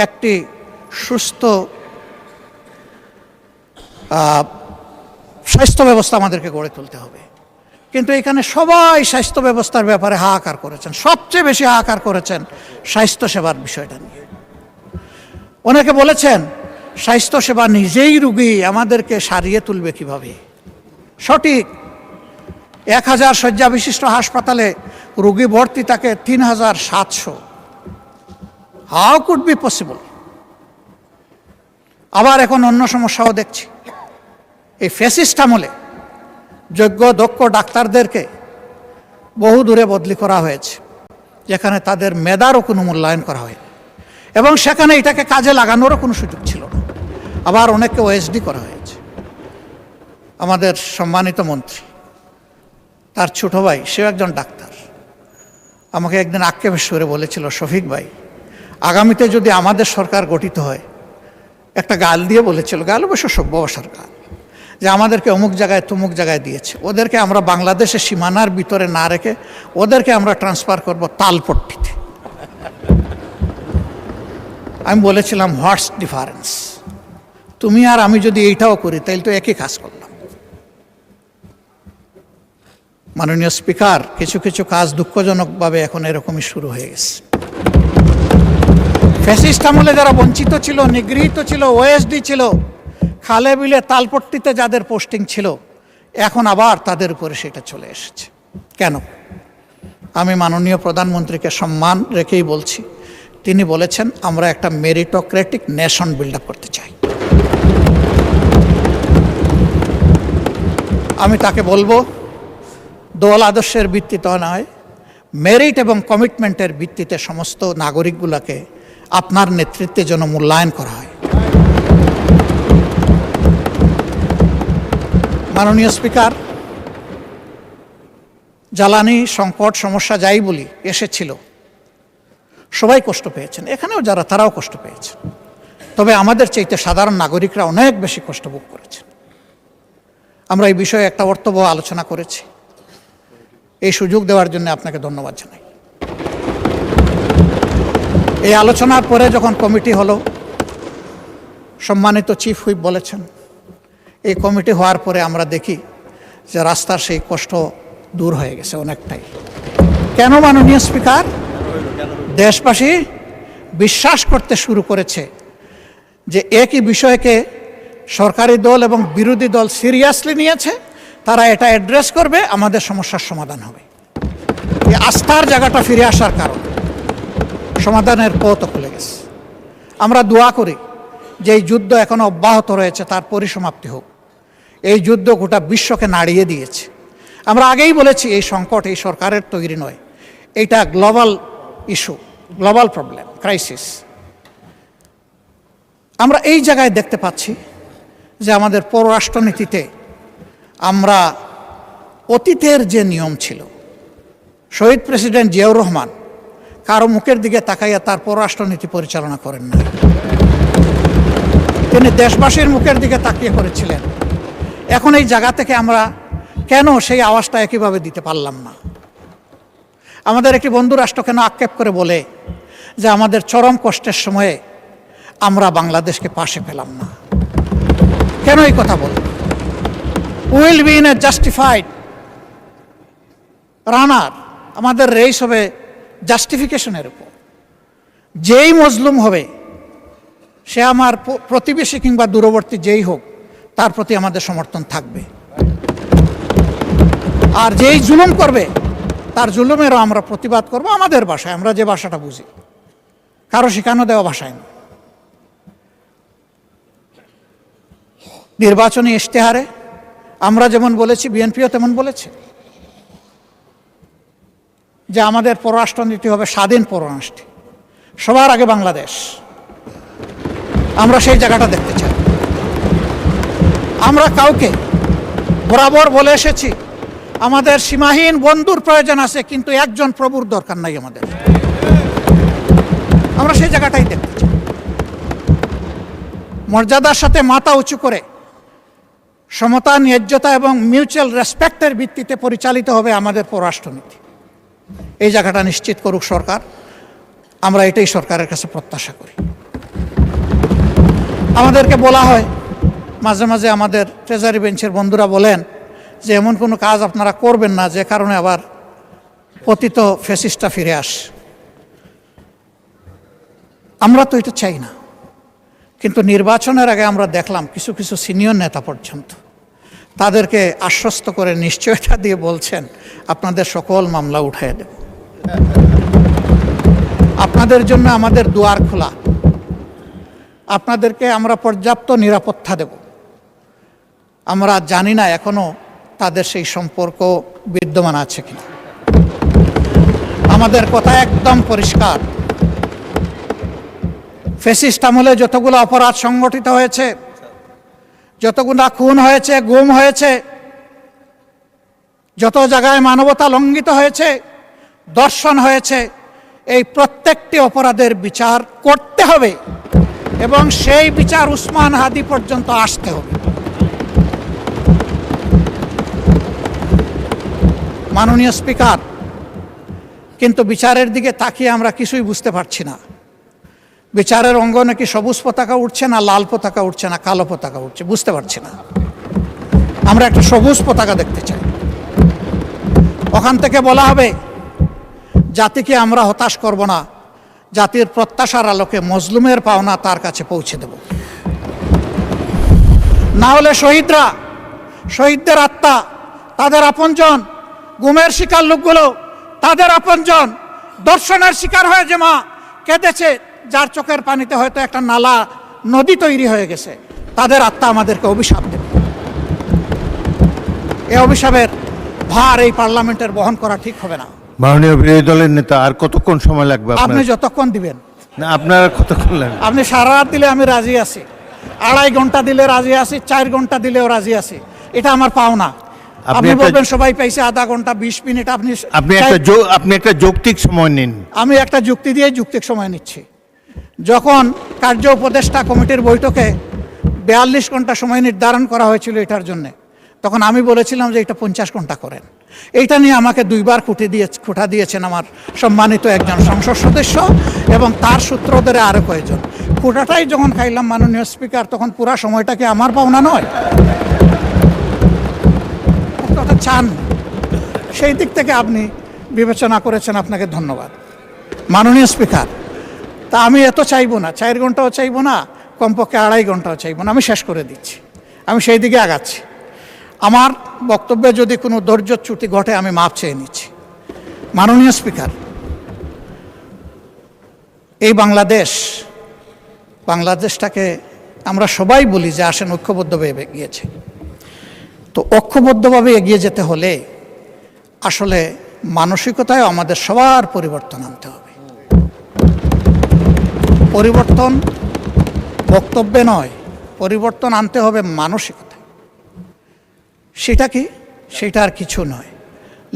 [SPEAKER 1] একটি সুস্থ স্বাস্থ্য ব্যবস্থা আমাদেরকে গড়ে তুলতে হবে। কিন্তু এখানে সবাই স্বাস্থ্য ব্যবস্থার ব্যাপারে হাহাকার করেছেন, সবচেয়ে বেশি হাহাকার করেছেন স্বাস্থ্যসেবার বিষয়টা নিয়ে। অনেকে বলেছেন স্বাস্থ্যসেবা নিজেই রুগী, আমাদেরকে সারিয়ে তুলবে কিভাবে। সঠিক, 1000 শয্যা বিশিষ্ট হাসপাতালে রুগী ভর্তি থাকে 3700। How could be possible? আবার এখন অন্য সমস্যাও দেখছি। এই ফ্যাসিস্ট আমলে যোগ্য দক্ষ ডাক্তারদেরকে বহু দূরে বদলি করা হয়েছে, যেখানে তাদের মেধারও কোনো মূল্যায়ন করা হয়, এবং সেখানে এটাকে কাজে লাগানোরও কোনো সুযোগ ছিল না। আবার অনেককে ওএসডি করা হয়েছে। আমাদের সম্মানিত মন্ত্রী, তার ছোট ভাই, সেও একজন ডাক্তার, আমাকে একদিন আক্ষেপের সুরে বলেছিল, শফিক ভাই, আগামীতে যদি আমাদের সরকার গঠিত হয়, একটা গাল দিয়ে বলেছিল, গাল অবশ্য সভ্য ভাষার গাল, যে আমাদেরকে অমুক জায়গায় তমুক জায়গায় দিয়েছে, ওদেরকে আমরা বাংলাদেশের সীমানার ভিতরে না রেখে ওদেরকে আমরা ট্রান্সফার করব তালপট্টিতে। আমি বলেছিলাম, হোয়াটস ডিফারেন্স? তুমি আর আমি যদি এইটাও করি তাহলে তো একই কাজ করলাম। মাননীয় স্পিকার, কিছু কিছু কাজ দুঃখজনকভাবে এখন এরকমই শুরু হয়ে গেছে। ফ্যাসিস্ট আমলে যারা বঞ্চিত ছিল, নিগৃহীত ছিল, ওএসডি ছিল, খালে বিলে তালপট্টিতে যাদের পোস্টিং ছিল, এখন আবার তাদের উপরে সেটা চলে এসেছে। কেন? আমি মাননীয় প্রধানমন্ত্রীকে সম্মান রেখেই বলছি, তিনি বলেছেন আমরা একটা মেরিটোক্রেটিক নেশন বিল্ড আপ করতে চাই। আমি তাকে বলবো দল আদর্শের ভিত্তিতে নয়, মেরিট এবং কমিটমেন্টের ভিত্তিতে সমস্ত নাগরিকগুলোকে আপনার নেতৃত্বে যেন মূল্যায়ন করা হয়। মাননীয় স্পিকার, জ্বালানি সংকট সমস্যা যাই বলি এসেছিল, সবাই কষ্ট পেয়েছেন, এখানেও যারা তারাও কষ্ট পেয়েছেন, তবে আমাদের চাইতে সাধারণ নাগরিকরা অনেক বেশি কষ্ট ভোগ করেছেন। আমরা এই বিষয়ে একটা অর্থবহ আলোচনা করেছি। এই সুযোগ দেওয়ার জন্য আপনাকে ধন্যবাদ জানাই। এই আলোচনার পরে যখন কমিটি হলো, সম্মানিত চিফ হুইপ বলেছেন, এই কমিটি হওয়ার পরে আমরা দেখি যে রাস্তার সেই কষ্ট দূর হয়ে গেছে অনেকটাই। কেন মাননীয় স্পিকার? দেশবাসী বিশ্বাস করতে শুরু করেছে যে একই বিষয়কে সরকারি দল এবং বিরোধী দল সিরিয়াসলি নিয়েছে, তারা এটা অ্যাড্রেস করবে, আমাদের সমস্যার সমাধান হবে। এই আস্থার জায়গাটা ফিরে আসার কারণ সমাধানের পথও খুলে গেছে। আমরা দোয়া করি যে এই যুদ্ধ এখনো অব্যাহত রয়েছে, তার পরিসমাপ্তি হোক। এই যুদ্ধ গোটা বিশ্বকে নাড়িয়ে দিয়েছে। আমরা আগেই বলেছি এই সংকট এই সরকারের তৈরি নয়, এইটা global issue, global problem, crisis. আমরা এই জায়গায় দেখতে পাচ্ছি যে আমাদের পররাষ্ট্রনীতিতে আমরা অতীতের যে নিয়ম ছিল, শহীদ প্রেসিডেন্ট জিয়াউর রহমান কারো মুখের দিকে তাকাইয়া তার পররাষ্ট্রনীতি পরিচালনা করেন না, তিনি দেশবাসীর মুখের দিকে তাকিয়ে করেছিলেন। এখন এই জায়গা থেকে আমরা কেন সেই আওয়াজটা একইভাবে দিতে পারলাম না? আমাদের একটি বন্ধু রাষ্ট্র কেন আক্ষেপ করে বলে যে আমাদের চরম কষ্টের সময়ে আমরা বাংলাদেশকে পাশে পেলাম না? কেন এই কথা বল? Will be in a justified runner, আমাদের রেস হবে জাস্টিফিকেশনের উপর। যেই মজলুম হবে সে আমার প্রতিবেশী কিংবা দূরবর্তী যেই হোক, তার প্রতি আমাদের সমর্থন থাকবে। আর যেই জুলুম করবে তার জুলুমেরও আমরা প্রতিবাদ করব আমাদের ভাষায়, আমরা যে ভাষাটা বুঝি, কারো শেখানো দেওয়া ভাষায় না। নির্বাচনী ইশতেহারে আমরা যেমন বলেছি, বিএনপিও তেমন বলেছে যে আমাদের পররাষ্ট্রনীতি হবে স্বাধীন পররাষ্ট্র, সবার আগে বাংলাদেশ। আমরা সেই জায়গাটা দেখতে চাই। আমরা কাউকে বরাবর বলে এসেছি আমাদের সীমাহীন বন্ধুর প্রয়োজন আছে, কিন্তু একজন প্রভুর দরকার নাই আমাদের। আমরা সেই জায়গাটাই দেখতে চাই। মর্যাদার সাথে মাথা উঁচু করে সমতা, ন্যায্যতা এবং মিউচুয়াল রেসপেক্টের ভিত্তিতে পরিচালিত হবে আমাদের পররাষ্ট্রনীতি। এই জায়গাটা নিশ্চিত করুক সরকার, আমরা এটাই সরকারের কাছে প্রত্যাশা করি। আমাদেরকে বলা হয় মাঝে মাঝে, আমাদের ট্রেজারি বেঞ্চের বন্ধুরা বলেন যে এমন কোনো কাজ আপনারা করবেন না যে কারণে আবার পতিত ফ্যাসিস্টটা ফিরে আসে। আমরা তো এটা চাই না, কিন্তু নির্বাচনের আগে আমরা দেখলাম কিছু কিছু সিনিয়র নেতা পর্যন্ত তাদেরকে আশ্বস্ত করে নিশ্চয়তা দিয়ে বলছেন আপনাদের সকল মামলা উঠাইয়া দেব, আপনাদের জন্য আমাদের দুয়ার খোলা, আপনাদেরকে আমরা পর্যাপ্ত নিরাপত্তা দেব। আমরা জানি না এখনো তাদের সেই সম্পর্ক বিদ্যমান আছে কিনা। আমাদের কথা একদম পরিষ্কার, ফ্যাসিস্ট আমলে যতগুলো অপরাধ সংগঠিত হয়েছে, যতগুলো খুন হয়েছে, গুম হয়েছে, যত জায়গায় মানবতা লঙ্ঘিত হয়েছে, দর্শন হয়েছে, এই প্রত্যেকটি অপরাধের বিচার করতে হবে এবং সেই বিচার উসমান হাদি পর্যন্ত আসতে হবে। মাননীয় স্পিকার, কিন্তু বিচারের দিকে তাকিয়ে আমরা কিছুই বুঝতে পারছি না। বিচারের অঙ্গনে কি সবুজ পতাকা উঠছে না লাল পতাকা উঠছে না কালো পতাকা উঠছে, বুঝতে পারছি না। আমরা একটা সবুজ পতাকা দেখতে চাই। ওখান থেকে বলা হবে জাতিকে আমরা হতাশ করব না, জাতির প্রত্যাশার আলোকে মজলুমের পাওনা তার কাছে পৌঁছে দেব। না হলে শহীদরা, শহীদদের আত্মা, তাদের আপনজন, গুমের শিকার লোকগুলো তাদের আপনজন, দর্শনের শিকার হয়ে যে মা কেঁদেছে, যার চোখের পানিতে হয়তো একটা নালা নদী তৈরি হয়ে গেছে, তাদের আত্মা আমাদেরকে অভিশাপ দেবে। এই অভিশাপের ভার এই পার্লামেন্টের বহন করা ঠিক হবে না।
[SPEAKER 2] মাননীয় বিরোধী দলের নেতা, আর কতক্ষণ সময় লাগবে
[SPEAKER 1] আপনি
[SPEAKER 2] আপনার?
[SPEAKER 1] যতক্ষণ দিবেন।
[SPEAKER 2] না, আপনার আর কতক্ষণ লাগবে?
[SPEAKER 1] আপনি সারা রাত দিলে আমি রাজি আছি, 2.5 ঘন্টা দিলে রাজি আছি, 4 ঘন্টা দিলেও রাজি আছি। এটা আমার পাওনা। আপনি বলবেন সবাই পাইছে আধা ঘন্টা 20 মিনিট,
[SPEAKER 2] আপনি একটা যৌক্তিক সময় নিন।
[SPEAKER 1] আমি একটা যুক্তি দিয়ে যৌক্তিক সময় নিচ্ছি। যখন কার্য উপদেষ্টা কমিটির বৈঠকে 42 ঘন্টা সময় নির্ধারণ করা হয়েছিল এটার জন্য, তখন আমি বলেছিলাম যে এটা 50 ঘন্টা করেন। এইটা নিয়ে আমাকে 2বার খুঁটা দিয়েছেন আমার সম্মানিত একজন সংসদ সদস্য এবং তার সূত্র ধরে আরও কয়েকজন। খুঁটাটাই যখন খাইলাম মাননীয় স্পিকার, তখন পুরা সময়টা কি আমার পাওনা নয়? কথা চান, সেই দিক থেকে আপনি বিবেচনা করেছেন, আপনাকে ধন্যবাদ মাননীয় স্পিকার। তা আমি এত চাইবো না, 4 ঘন্টাও চাইবো না, কমপক্ষে 2.5 ঘন্টাও চাইবো না। আমি শেষ করে দিচ্ছি, আমি সেই দিকে আগাচ্ছি। আমার বক্তব্যে যদি কোনো ধৈর্যচ্যুতি ঘটে আমি মাপ চেয়ে নিচ্ছি। মাননীয় স্পিকার, এই বাংলাদেশটাকে আমরা সবাই বলি যে আসেন ঐক্যবদ্ধভাবে এগিয়েছে। তো ঐক্যবদ্ধভাবে এগিয়ে যেতে হলে আসলে মানসিকতায় আমাদের সবার পরিবর্তন আনতে হবে। পরিবর্তন বক্তব্যে নয়, পরিবর্তন আনতে হবে মানসিকতায়। সেটা কি? সেটা আর কিছু নয়,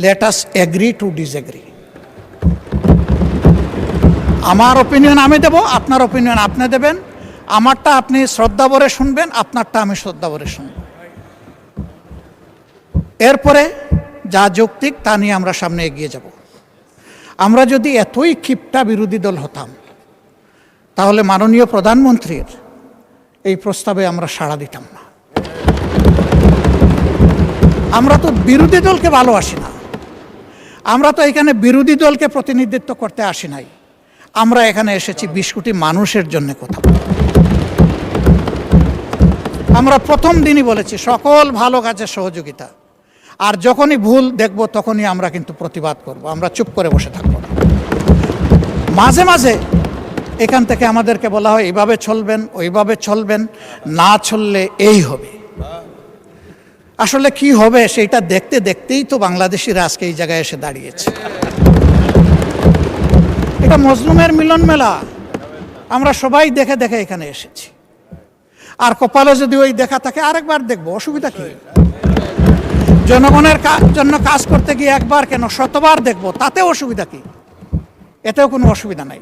[SPEAKER 1] let us agree to disagree. আমার অপিনিয়ন আমি দেব, আপনার অপিনিয়ন আপনি দেবেন, আমারটা আপনি শ্রদ্ধাভরে শুনবেন, আপনারটা আমি শ্রদ্ধাভরে শুনব। এরপরে যা যৌক্তিক তা নিয়ে আমরা সামনে এগিয়ে যাব। আমরা যদি এতই ক্ষিপ্তা বিরোধী দল হতাম, তাহলে মাননীয় প্রধানমন্ত্রীর এই প্রস্তাবে আমরা সাড়া দিতাম না। আমরা তো বিরোধী দলকে ভালোবাসি না, আমরা তো এখানে বিরোধী দলকে প্রতিনিধিত্ব করতে আসি নাই। আমরা এখানে এসেছি 20 কোটি মানুষের জন্য কথা বলতে। আমরা প্রথম দিনই বলেছি সকল ভালো কাজের সহযোগিতা, আর যখনই ভুল দেখব তখনই আমরা কিন্তু প্রতিবাদ করব, আমরা চুপ করে বসে থাকব না। মাঝে মাঝে এখান থেকে আমাদেরকে বলা হয় এইভাবে চলবেন, ওইভাবে চলবেন, না চললে এই হবে। আসলে কি হবে সেইটা দেখতে দেখতেই তো বাংলাদেশিরা আজকে এই জায়গায় এসে দাঁড়িয়েছে। এটা মজলুমের মিলন মেলা, আমরা সবাই দেখে দেখে এখানে এসেছি। আর কপালে যদি ওই দেখা থাকে আরেকবার দেখবো, অসুবিধা কি? জনগণের জন্য কাজ করতে গিয়ে একবার কেন 100বার দেখবো, তাতে অসুবিধা কি? এতেও কোনো অসুবিধা নাই।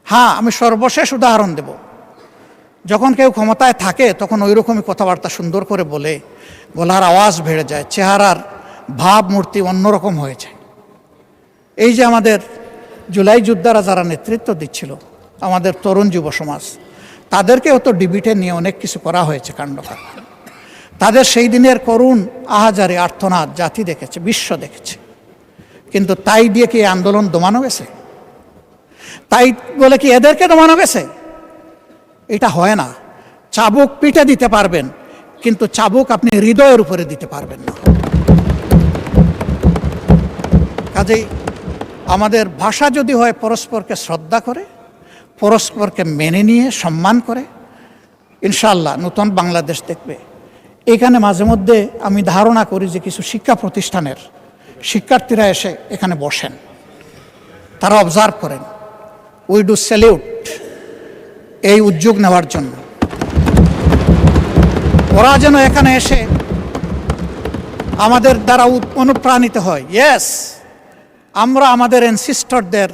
[SPEAKER 1] হ্যাঁ, আমি সর্বশেষ উদাহরণ দেব। যখন কেউ ক্ষমতায় থাকে তখন ওই রকমই কথাবার্তা সুন্দর করে বলে, গলার আওয়াজ বেড়ে যায়, চেহারার ভাবমূর্তি অন্যরকম হয়ে যায়। এই যে আমাদের জুলাই যোদ্ধারা যারা নেতৃত্ব দিচ্ছিল, আমাদের তরুণ যুব সমাজ, তাদেরকেও তো ডিবিটে নিয়ে অনেক কিছু করা হয়েছে, কাণ্ডকার। তাদের সেই দিনের করুণ আহাজারি আর্তনাদ জাতি দেখেছে, বিশ্ব দেখেছে। কিন্তু তাই দিয়ে কি আন্দোলন দমানো গেছে? তাই বলে কি এদেরকে দমানো গেছে? এটা হয় না। চাবুক পিঠে দিতে পারবেন, কিন্তু চাবুক আপনি হৃদয়ের উপরে দিতে পারবেন না। কাজেই আমাদের ভাষা যদি হয় পরস্পরকে শ্রদ্ধা করে, পরস্পরকে মেনে নিয়ে সম্মান করে, ইনশাআল্লাহ নতুন বাংলাদেশ দেখবে। এখানে মাঝে মধ্যে আমি ধারণা করি যে কিছু শিক্ষা প্রতিষ্ঠানের শিক্ষার্থীরা এসে এখানে বসেন, তারা অবজার্ভ করেন। উই ডু স্যালিউট এই উদ্যোগ নেওয়ার জন্য। ওরা যেন এখানে এসে আমাদের দ্বারা অনুপ্রাণিত হয়। ইয়েস, আমরা আমাদের অ্যানসিস্টরদের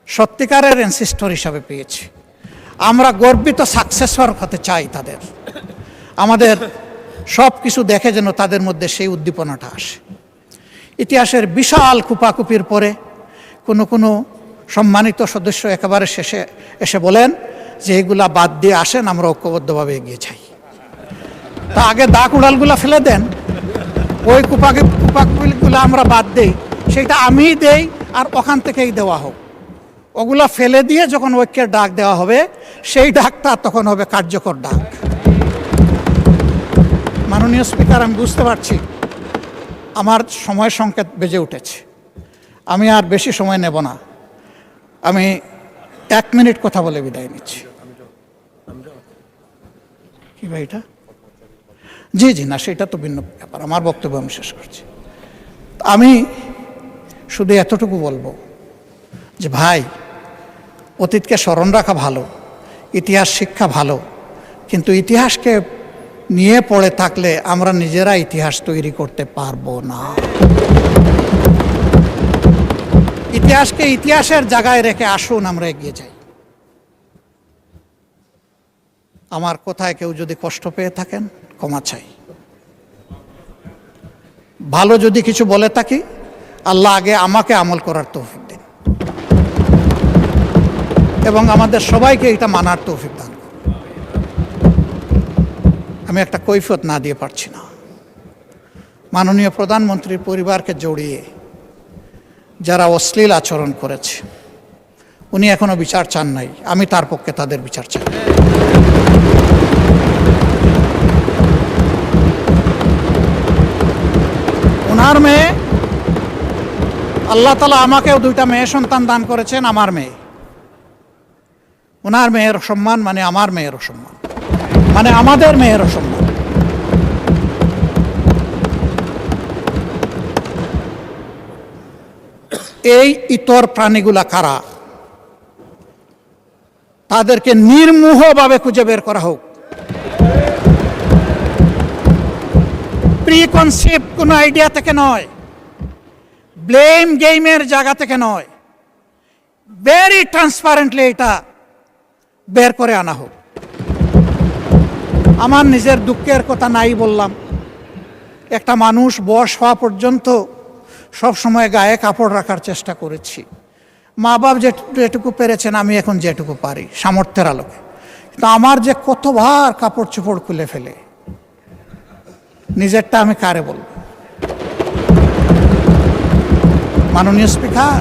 [SPEAKER 1] সত্যিকারের অ্যানসিস্টর হিসাবে পেয়েছি। আমরা গর্বিত সাকসেসর হতে চাই তাদের। আমাদের সব কিছু দেখে যেন তাদের মধ্যে সেই উদ্দীপনাটা আসে। ইতিহাসের বিশাল কুপাকুপির পরে কোনো সম্মানিত সদস্য একেবারে শেষে এসে বলেন যে এগুলা বাদ দিয়ে আসেন, আমরা ঐক্যবদ্ধভাবে এগিয়ে যাই। তা আগে দাগ উড়ালগুলা ফেলে দেন, ওই কুপাকুপিগুলো আমরা বাদ দেই, সেটা আমিই দেই আর ওখান থেকেই দেওয়া হোক। ওগুলা ফেলে দিয়ে যখন ঐক্যের ডাক দেওয়া হবে, সেই ডাকটা তখন হবে কার্যকর ডাক। মাননীয় স্পিকার, আমি বুঝতে পারছি আমার সময় সংকেত বেজে উঠেছে, আমি আর বেশি সময় নেব না। আমি 1 মিনিট কথা বলে বিদায় নিচ্ছি। কি ভাই এটা? জি জি না, সেটা তো ভিন্ন ব্যাপার। আমার বক্তব্য আমি শেষ করছি। আমি শুধু এতটুকু বলবো যে ভাই, অতীতকে স্মরণ রাখা ভালো, ইতিহাস শিক্ষা ভালো, কিন্তু ইতিহাসকে নিয়ে পড়ে থাকলে আমরা নিজেরা ইতিহাস তৈরি করতে পারবো না। ইতিহাসকে ইতিহাসের জায়গায় রেখে আসুন আমরা এগিয়ে যাই। আমার কথায় কেউ যদি কষ্ট পেয়ে থাকেন ক্ষমা চাই। ভালো যদি কিছু বলে থাকি, আল্লাহ আগে আমাকে আমল করার তৌফিক দিন এবং আমাদের সবাইকে এটা মানার তৌফিক দান করুন। আমি একটা কৈফিয়ত না দিয়ে পারছি না। মাননীয় প্রধানমন্ত্রীর পরিবারকে জড়িয়ে যারা অশ্লীল আচরণ করেছে, উনি এখনো বিচার চান নাই, আমি তার পক্ষে তাদের বিচার চাই। ওনার মেয়ে, আল্লাহ তাআলা আমাকেও 2টা মেয়ে সন্তান দান করেছেন, আমার মেয়ে। ওনার মেয়ের সম্মান মানে আমার মেয়েরও সম্মান, মানে আমাদের মেয়েরও সম্মান। এই ইতর প্রাণীগুলা কারা, তাদেরকে নির্মোহভাবে খুঁজে বের করা হোক। প্রিকনসেপ্ট কোনো আইডিয়া থেকে নয়, ব্লেম গেমের জায়গা থেকে নয়, ভেরি ট্রান্সপারেন্টলি এটা বের করে আনা হোক। আমার নিজের দুঃখের কথা নাই বললাম, একটা মানুষ বয়স হওয়া পর্যন্ত সব সময় গায়ে কাপড় রাখার চেষ্টা করেছি। মা বাপ যেটুকু পেরেছেন, আমি এখন যেটুকু পারি সামর্থ্যের আলোকে। কিন্তু আমার যে কতবার কাপড় চোপড় খুলে ফেলে, নিজেরটা আমি কারে বলবো? মাননীয় স্পিকার,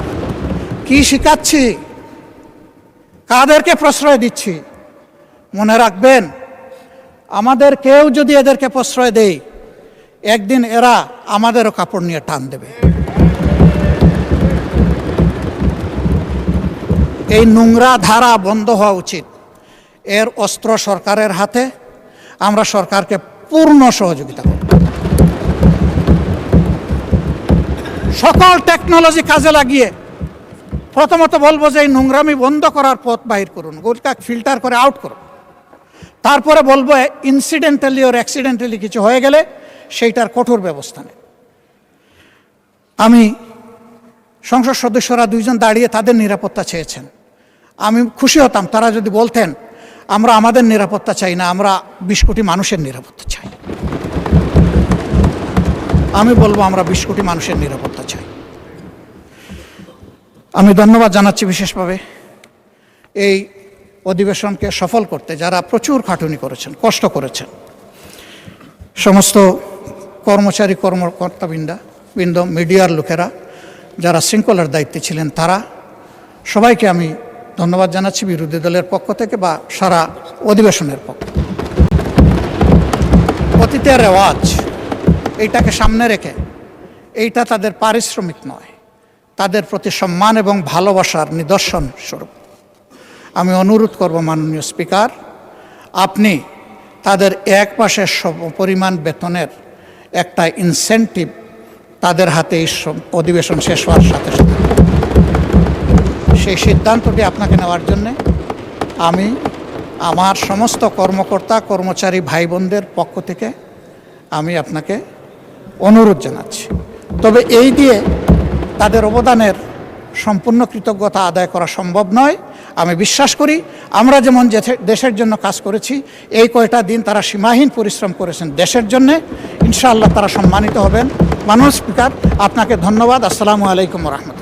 [SPEAKER 1] কি শিখাচ্ছি, কাদেরকে প্রশ্রয় দিচ্ছি? মনে রাখবেন, আমাদের কেউ যদি এদেরকে প্রশ্রয় দেই, একদিন এরা আমাদেরও কাপড় নিয়ে টান দেবে। এই নোংরা ধারা বন্ধ হওয়া উচিত। এর অস্ত্র সরকারের হাতে, আমরা সরকারকে পূর্ণ সহযোগিতা করব। সকল টেকনোলজি কাজে লাগিয়ে প্রথমত বলবো যে এই নোংরামি বন্ধ করার পথ বাহির করুন, গোটা ফিল্টার করে আউট করুন। তারপরে বলবো ইনসিডেন্টালি ওর অ্যাক্সিডেন্টালি কিছু হয়ে গেলে সেইটার কঠোর ব্যবস্থা নেই। আমি সংসদ সদস্যরা 2জন দাঁড়িয়ে তাদের নিরাপত্তা চেয়েছেন, আমি খুশি হতাম তারা যদি বলতেন আমরা আমাদের নিরাপত্তা চাই না, আমরা 20 কোটি মানুষের নিরাপত্তা চাই। আমি বলবো আমরা 20 কোটি মানুষের নিরাপত্তা চাই। আমি ধন্যবাদ জানাচ্ছি বিশেষভাবে এই অধিবেশনকে সফল করতে যারা প্রচুর খাটুনি করেছেন, কষ্ট করেছেন। সমস্ত কর্মচারী কর্মকর্তাবৃন্দ, মিডিয়ার লোকেরা যারা শৃঙ্খলার দায়িত্বে ছিলেন, তারা সবাইকে আমি ধন্যবাদ জানাচ্ছি বিরোধী দলের পক্ষ থেকে বা সারা অধিবেশনের পক্ষ। অতীতের রেওয়াজ এইটাকে সামনে রেখে, এইটা তাদের পারিশ্রমিক নয়, তাদের প্রতি সম্মান এবং ভালোবাসার নিদর্শন স্বরূপ আমি অনুরোধ করব মাননীয় স্পিকার, আপনি তাদের এক মাসের পরিমাণ বেতনের একটা ইনসেন্টিভ তাদের হাতে এই অধিবেশন শেষ হওয়ার সাথে সাথে সেই সিদ্ধান্তটি আপনাকে নেওয়ার জন্যে আমি আমার সমস্ত কর্মকর্তা কর্মচারী ভাই বোনদের পক্ষ থেকে আমি আপনাকে অনুরোধ জানাচ্ছি। তবে এই দিয়ে তাদের অবদানের সম্পূর্ণ কৃতজ্ঞতা আদায় করা সম্ভব নয়। আমি বিশ্বাস করি আমরা যেমন দেশের জন্য কাজ করেছি, এই কয়টা দিন তারা সীমাহীন পরিশ্রম করেছেন দেশের জন্যে, ইনশাআল্লাহ তারা সম্মানিত হবেন। মাননীয় স্পিকার, আপনাকে ধন্যবাদ। আসসালামু আলাইকুম ওয়া রাহমাতুল্লাহ।